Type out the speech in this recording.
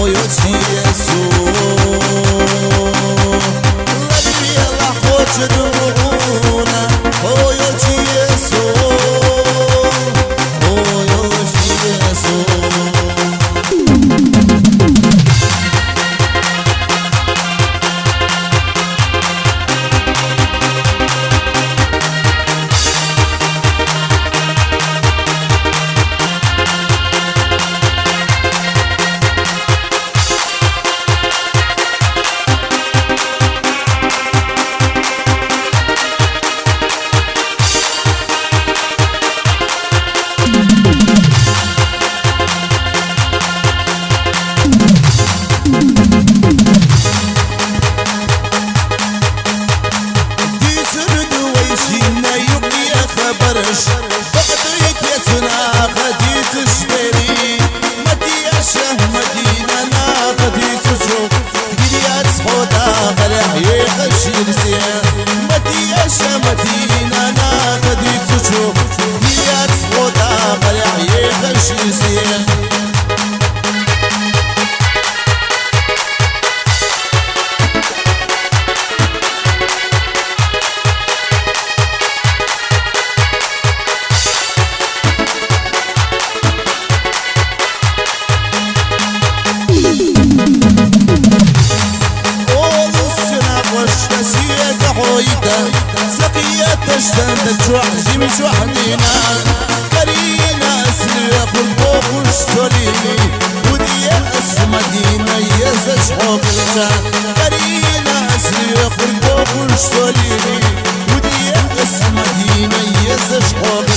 خويوتي يسوع قلبي الله خوش درونا خويوتي يسوع خويوتي يسوع بقدريت يا سنا خديت الشبيري مدياشة مدينة نا خديت شوف قريات سحودا غلح يخشي لسيان مدياشة مدينة نا خديت شوف قريات سحودا غلح يخشي لسيان سقية تشتند الجوع جيم جوحنينا كرينا اسليق البوق وشتوليني ودي اس مدينة يزج حوق الجان كرينا اسليق البوق وشتوليني ودي اس مدينة يزج حوق